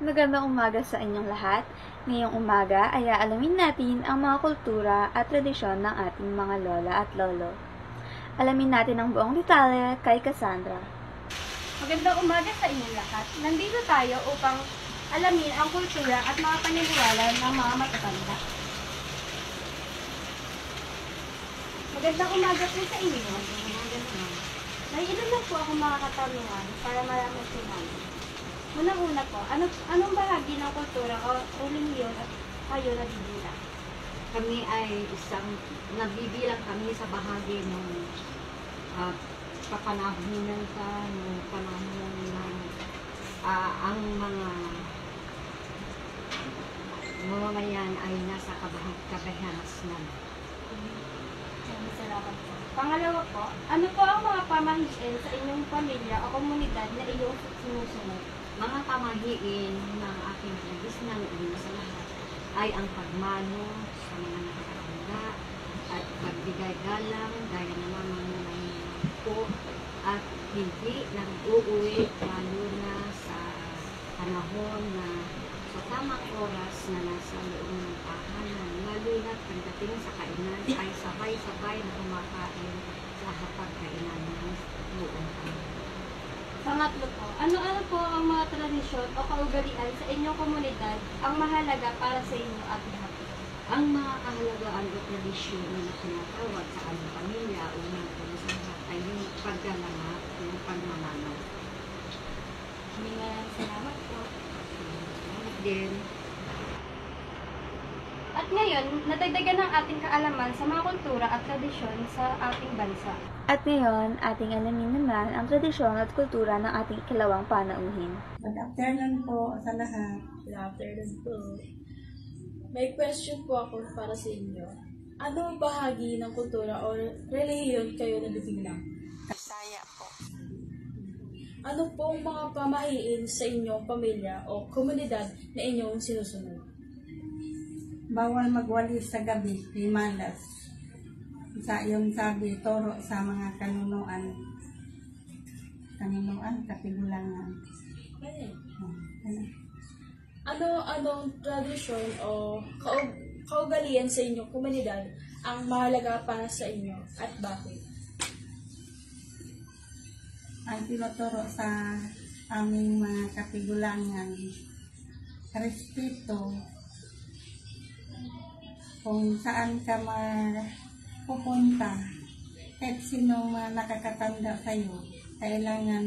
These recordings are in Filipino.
Magandang umaga sa inyong lahat. Ngayong umaga ay aalamin natin ang mga kultura at tradisyon ng ating mga lola at lolo. Alamin natin ang buong detalye kay Cassandra. Magandang umaga sa inyong lahat. Nandito tayo upang alamin ang kultura at mga paniniwala ng mga matatanda. Magandang umaga po sa inyo. May ilan lang po ako mga katanungan para malaman po namin. Unang-una po, anong bahagi ng kultura o relihiyon at kayo nabibilang? Kami ay nabibilang kami sa bahagi ng kapanahunan ng panahon ng ang mga mamamayan ay nasa kabahayanan. Salamat po. Pangalawa po, ano po ang mga pamahiin sa inyong pamilya o komunidad na iyong sinusunod? Mga pamahiin ng aking tradisyon una sa lahat ay ang pagmano sa mga nakakatanda at pagbigay galang gaya ng mga po at hindi nag-uuwi lalo na sa panahon na sa tamang oras na nasa loob ng tahanan, lalo na pagdating sa kainan ay sabay-sabay na kumakain sa hapagkainan ng buong tahanan. Pangatlo po, ano-ano po ang mga tradisyon o kaugalian sa inyong komunidad ang mahalaga para sa inyo at lahat? Ang mga kahalagaan o tradisyon na tinatawag sa aming pamilya o mga sa lahat ay yung paggalangat, yung pagmamanaw. Salamat po. Salamat din. At ngayon, nadagdagan ang ating kaalaman sa mga kultura at tradisyon sa ating bansa. At ngayon, ating alamin naman ang tradisyon at kultura ng ating ikalawang panauhin. Good afternoon po sa lahat. Good afternoon po. May question po ako para sa inyo. Ano ang bahagi ng kultura o relihiyon kayo nabibilang? Bisaya po. Ano po ang mga pamahiin sa inyong pamilya o komunidad na inyong sinusunod? Bawal magwalis sa gabi, limalas. Sa iyong sabi, toro sa mga kanunuan. Katigulangan. Anong tradisyon o kaugalian sa inyong komunidad ang mahalaga para sa inyo at bakit? Ang tinuturo sa aming mga katigulangan, respeto, kung saan ka pupunta, kahit sino nakakatanda sa'yo, kailangan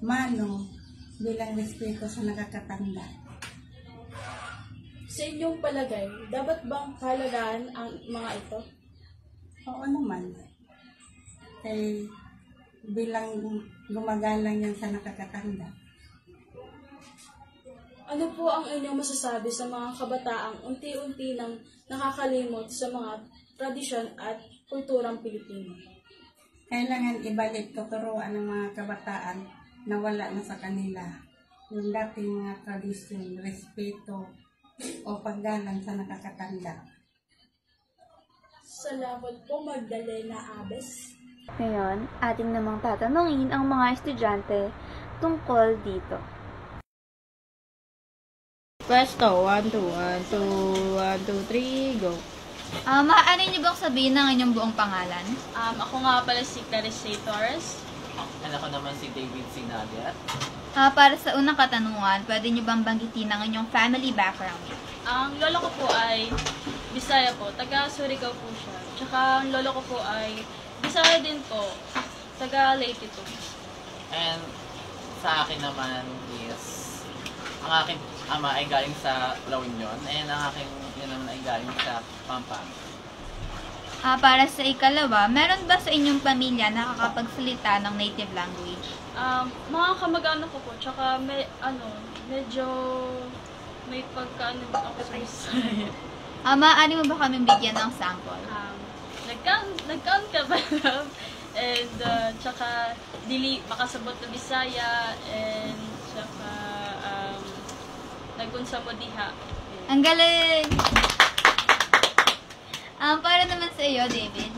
mano bilang respeto sa nakakatanda. Sa inyong palagay, dapat bang pahalagaan ang mga ito? Oo naman. Bilang gumagalang yan sa nakakatanda. Ano po ang inyong masasabi sa mga kabataang unti-unti nang nakakalimot sa mga tradisyon at kulturang Pilipino? Kailangan ibalik tuturuan ng mga kabataan na wala na sa kanila yung dating mga tradisyon, respeto o paggalang sa nakakatanda. Salamat po, Magdalena Abes. Ngayon, ating namang tatanungin ang mga estudyante tungkol dito. Pwesto, 1, 2, 1, 2, 1, 2, 3, go. Maaari niyo bang sabihin ng inyong buong pangalan? Ako nga pala si Clarice Torres. Ako naman si David Sinadia. Para sa unang katanungan, pwede niyo bang banggitin ang inyong family background? Ang lolo ko po ay Bisaya po, taga Surigao po siya. Tsaka ang lolo ko po ay Bisaya din po, taga Leyte po. And sa akin naman is, ang aking ama ay galing sa La Union and ang aking yun naman ay galing sa Pampanga. Para sa ikalawa, meron ba sa inyong pamilya nakakapagsalita ng native language? Mga kamag-anak ko po, tsaka medyo may pagkaano ako sa Bisaya. Maaari mo ba kami bigyan ng sample? Nag-count ka ba? And tsaka dili makasabot na Bisaya and tsaka nagunsa mo diha. Ang galing! Para naman sa iyo, David.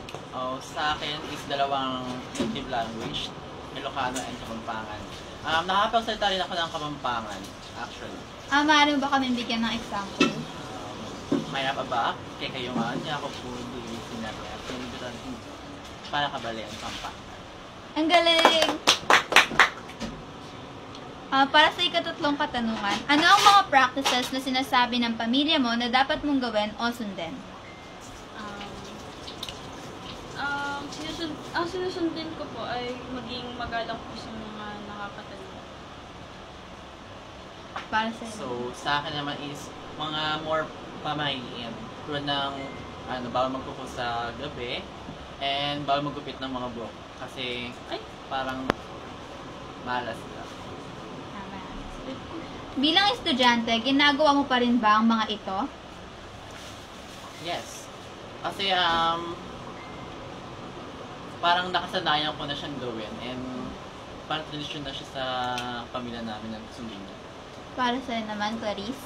Sa akin is dalawang native language, Ilocano and Kapampangan. Nakakapagsalita rin ako ng Kapampangan, actually. Maaari mo ba kami bigyan ng example? May napaba, kay kayo man, kaya ako po di sinabi at para kabalayan Pampangan. Ang galing! Para sa ikatatlong katanungan, ano ang mga practices na sinasabi ng pamilya mo na dapat mong gawin o sundin? Ang sinusundin ko po ay maging magalang po sa mga nakakatanda. Para sa So, sa akin naman is mga more pamahiin. Tulad ng bawal magkuko sa gabi and bawal magupit ng mga buhok. Kasi, parang malas ka. Tama. Bilang estudyante, ginagawa mo pa rin ba ang mga ito? Yes. Kasi, parang nakasanayan ko na siyang gawin and parang tradisyon na siya sa pamilya namin na sundin niya. Para sa'yo naman, Clarice?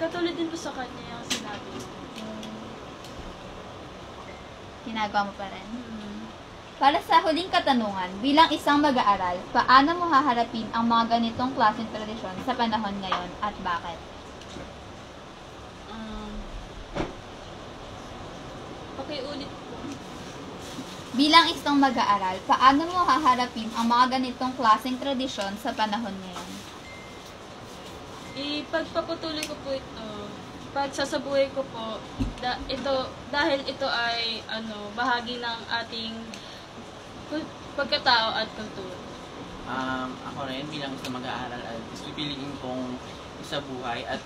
Katulad din po sa kanya yung sinabi. Ginagawa mo pa rin? Para sa huling katanungan, bilang isang mag-aaral, paano mo haharapin ang mga ganitong klaseng tradisyon sa panahon ngayon at bakit? Pakiulit po. Bilang isang mag-aaral, paano mo haharapin ang mga ganitong klaseng tradisyon sa panahon ngayon? Ipagpapatuloy ko po ito. Pagsasabuhay ko po, dahil ito ay bahagi ng ating pagkatao at kultura. Ako rin bilang isang mag-aaral at pipiliin kong isabuhay at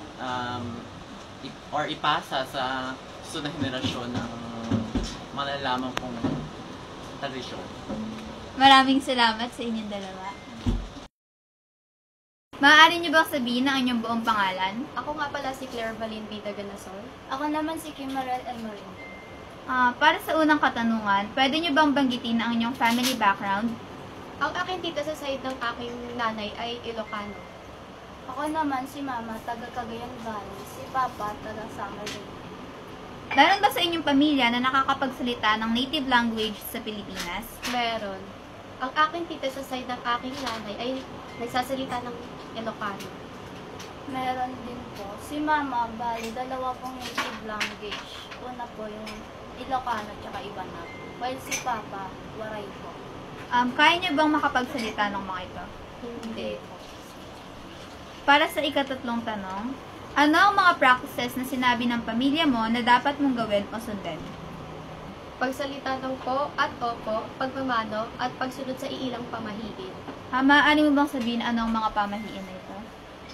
or ipasa sa susunod na henerasyon ng malalaman kong tradisyon. Maraming salamat sa inyong dalawa. Maaari niyo bang sabihin ang inyong buong pangalan? Ako nga pala si Claire Valin Vida Ganasol. Ako naman si Kimarel Elmorindo. Para sa unang katanungan, pwede niyo bang banggitin ang inyong family background? Ang aking tita sa side ng aking nanay ay Ilocano. Ako naman si Mama, taga Cagayan Valley. Si Papa, taga Summerlin. Meron ba sa inyong pamilya na nakakapagsalita ng native language sa Pilipinas? Meron. Ang aking tita sa side ng aking nanay ay nagsasalita ng Ilocano. Meron din po. Si Mama, bali, dalawa pong native language. Una po yung Ilocano at iba na. While si Papa, Waray po. Kaya niyo bang makapagsalita ng mga ito? Hindi po. Para sa ikatatlong tanong, ano ang mga practices na sinabi ng pamilya mo na dapat mong gawin o sundin? Pagsalita ng po at opo, pagmamano, at pagsunod sa iilang pamahiin. Maaari mo bang sabihin ano ang mga pamahiin na ito?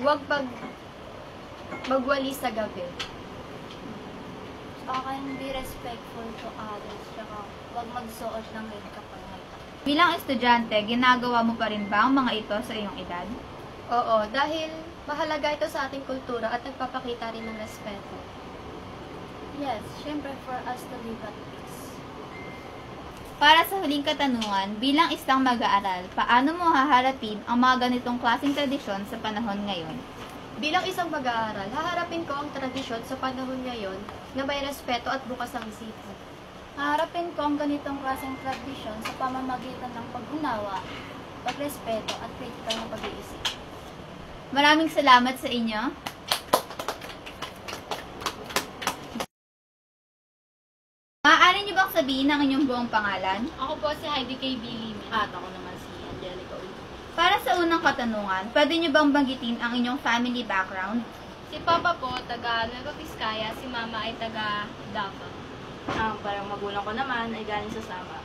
Huwag magwali sa gabi. Be respectful to others, tsaka huwag magsuot ng red kapag may takot. Bilang estudyante, ginagawa mo pa rin ba ang mga ito sa iyong edad? Oo, dahil mahalaga ito sa ating kultura at nagpapakita rin ng respeto. Yes, syempre for us to live at peace. Para sa huling katanungan, bilang isang mag-aaral, paano mo haharapin ang mga ganitong klaseng tradisyon sa panahon ngayon? Bilang isang mag-aaral, haharapin ko ang tradisyon sa panahon ngayon na may respeto at bukas ang isipan. Haharapin ko ang ganitong klaseng tradisyon sa pamamagitan ng pag-unawa, pagrespeto at kritikal na pag-iisip. Maraming salamat sa inyo. Maaari niyo bang sabihin ang inyong buong pangalan? Ako po si Heidi K. Bilimi. At ako naman si Angelica Uy. Para sa unang katanungan, pwede niyo bang banggitin ang inyong family background? Si Papa po, taga Nueva Vizcaya. Si Mama ay taga Davao. Parang magulang ko naman ay galing sa Sama.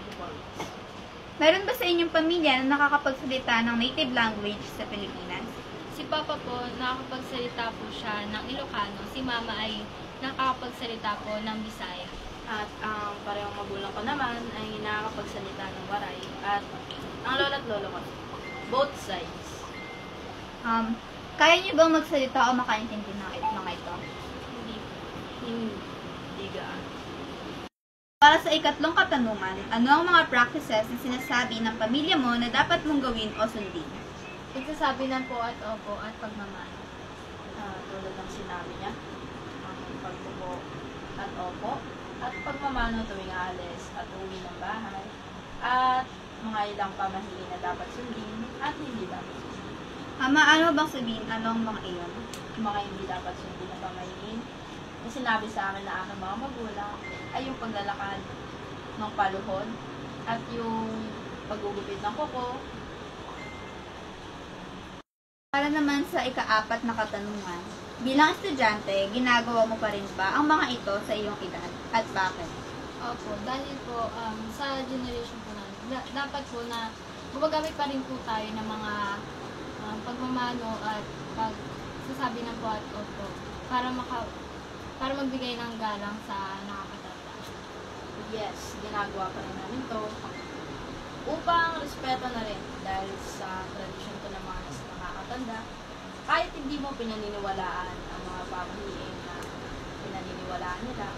Meron ba sa inyong pamilya na nakakapagsalita ng native language sa Pilipinas? Si Papa po, nakakapagsalita po siya ng Ilocano. Si Mama ay nakakapagsalita po ng Bisaya. At parehong magulang ko naman ay nakakapagsalita ng Waray. At ang lola at lolo ko, both sides. Kaya niyo bang magsalita o makaintindi ng mga ito? Hindi gaano. Para sa ikatlong katanungan, ano ang mga practices na sinasabi ng pamilya mo na dapat mong gawin o sundin? Pagsasabi ng po at opo at pagmamano. Tulad ng sinabi niya, ang pagbubo at opo, at pagmamano tuwing alis at uwi ng bahay, at mga ilang pamahiin na dapat sundin at hindi dapat sundin. Maaari mo bang sabihin anong mga iyon? Yung mga hindi dapat sundin na pamahiin na sinabi sa akin na aking mga magulang ay yung paglalakad ng paluhod at yung paggugupit ng kuko. Para naman sa ika-4 na katanungan, bilang estudyante, ginagawa mo pa rin ba ang mga ito sa iyong edad at bakit? Opo, dahil po sa generation po namin, dapat po na gumagamit pa rin po tayo ng mga pagmamano at pagsasabi ng po at opo para magbigay ng galang sa nakakatanda. Yes, ginagawa pa rin namin to upang respeto na rin dahil sa tradisyon ko ng mga nakakatanda. Kahit hindi mo pinaniniwalaan ang mga pamahiin na pinaniniwalaan nila,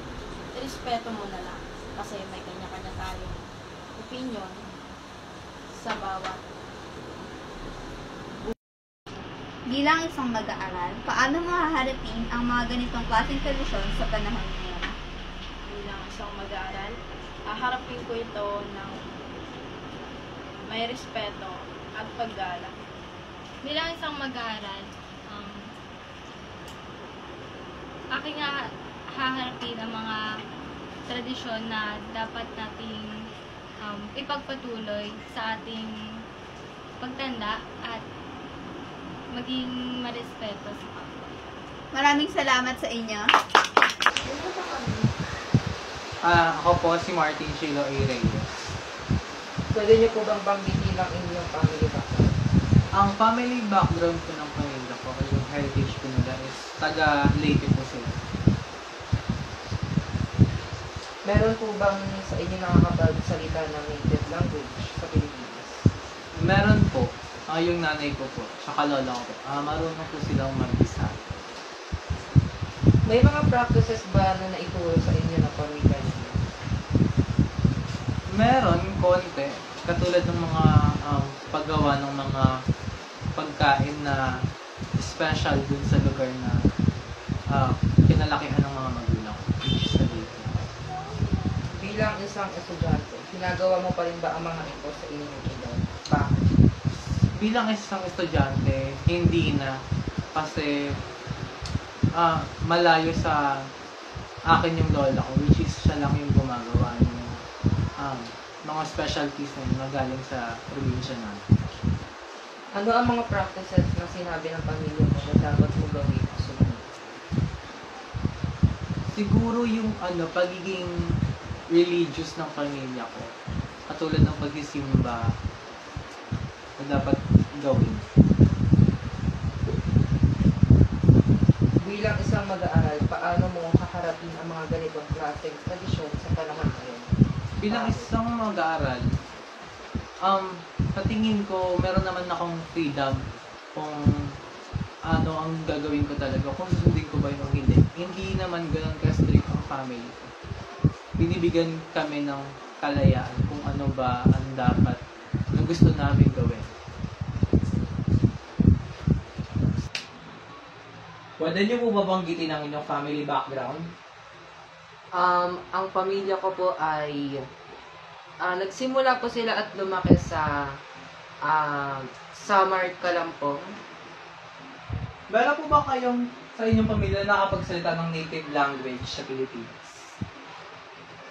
respeto mo na lang kasi may kanya-kanya tayong opinion sa bawat. Bilang isang mag-aaral, paano mo haharapin ang mga ganitong klaseng tradisyon sa panahon ngayon? Bilang isang mag-aaral, haharapin ko ito ng may respeto at paggalang. Bilang isang mag-aaral, aking haharapin ang mga tradisyon na dapat nating ipagpatuloy sa ating pagtanda at maging marespeto sa kapwa. Maraming salamat sa inyo. Ako po si Martin Chilo A. Reyes. Pwede niyo po bang banggitin ang inyong family background? Ang family background po ng pamilya ko, yung heritage po nila is taga-Leyte po sila. Meron po bang sa inyo nakakapagsalita ng native language sa Pilipinas? Meron po. Yung nanay ko po, saka lola ko po. Marunong po silang mag-Bisaya. May mga practices ba na naituro sa inyo ng pamilya niyo? Meron, konti. Katulad ng mga paggawa ng mga pagkain na special dun sa lugar na kinalakihan ng mga magulang ko, which is sa Leyte. Bilang isang estudyante, ginagawa mo pa rin ba ang mga ito sa inyong edad? Bakit? Bilang isang estudyante, hindi na. Kasi malayo sa akin yung lola ko, which is siya lang yung gumagawa ng mga specialties na galing sa probinsya natin. Ano ang mga practices na sinabi ng pamilya mo na dapat mo gawin sa sumunod? Siguro yung pagiging religious ng pamilya ko. Katulad ng pagsisimba na dapat gawin. Bilang isang mag-aaral, paano mo haharapin ang mga ganitong klaseng tradisyon sa panahon ngayon? Bilang isang mag-aaral, patingin ko, meron naman akong freedom kung ano ang gagawin ko talaga, kung susundin ko ba yun o hindi. Hindi naman ganun ka-strict ang family ko. Binibigyan kami ng kalayaan kung ano ba ang dapat na gusto namin gawin. Pwede niyo po babanggitin ang inyong family background? Ang pamilya ko po ay nagsimula po sila at lumaki sa Samar, Kalampong. Meron po ba kayong sa inyong pamilya nakapagsalita ng native language sa Pilipinas?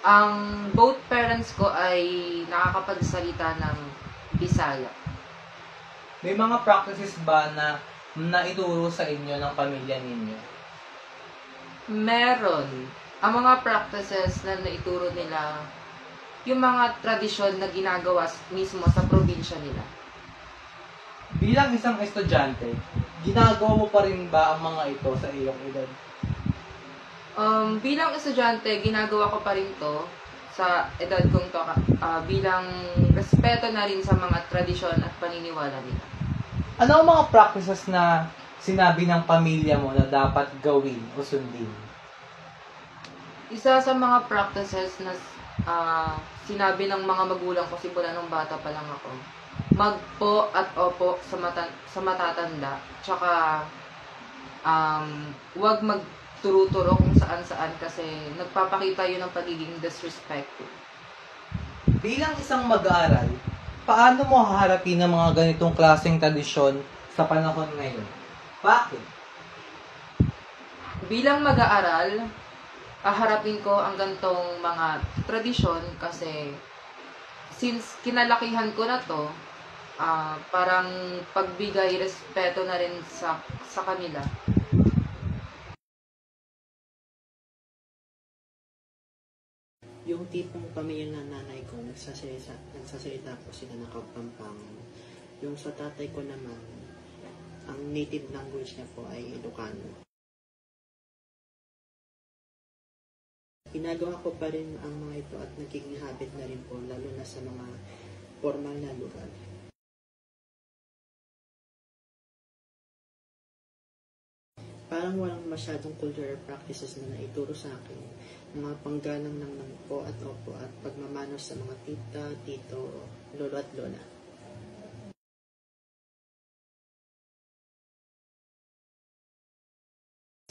Ang both parents ko ay nakakapagsalita ng Bisaya. May mga practices ba na naituro sa inyo ng pamilya ninyo? Meron. Ang mga practices na naituro nila, yung mga tradisyon na ginagawa mismo sa probinsya nila. Bilang isang estudyante, ginagawa mo pa rin ba ang mga ito sa iyong edad? Bilang estudyante, ginagawa ko pa rin to sa edad kong to bilang respeto na rin sa mga tradisyon at paniniwala nila. Ano ang mga practices na sinabi ng pamilya mo na dapat gawin o sundin? Isa sa mga practices na sinabi ng mga magulang ko simula nung bata pa lang ako, magpo at opo sa matatanda, tsaka huwag magturo-turo kung saan-saan kasi nagpapakita yun ng pagiging disrespectful. Bilang isang mag-aaral, paano mo haharapin ang mga ganitong klaseng tradisyon sa panahon ngayon? Bakit? Bilang mag-aaral, haharapin ko ang gantong mga tradisyon kasi since kinalakihan ko na to, parang pagbigay respeto na rin sa kanila. Yung tipong pamilya ng nanay ko, nagsasalita po sila ng Kapampangan. Yung sa tatay ko naman, ang native language niya po ay Ilocano. Ginagawa ko pa rin ang mga ito at nagiging habit na rin po, lalo na sa mga formal na lugar. Parang walang masyadong cultural practices na naituro sa akin. Mga panggalang ng po at opo at pagmamanos sa mga tita, tito, lolo at lola.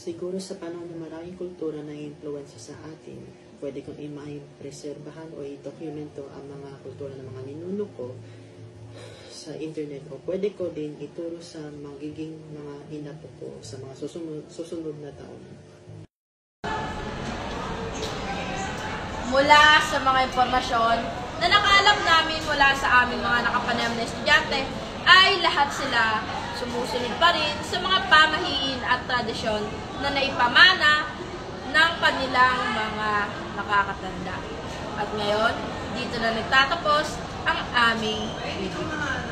Siguro sa panahon na maraming kultura na influensya sa atin, pwede kong i-preserbahan o i-dokumento ang mga kultura ng mga ninuno ko sa internet o pwede ko din ituro sa magiging mga inapo ko sa mga susunod na taon. Mula sa mga impormasyon na nakaalam namin mula sa aming mga nakapanayam na estudyante, ay lahat sila sumusunod pa rin sa mga pamahiin at tradisyon na naipamana ng kanilang mga nakakatanda. At ngayon, dito na nagtatapos ang aming video.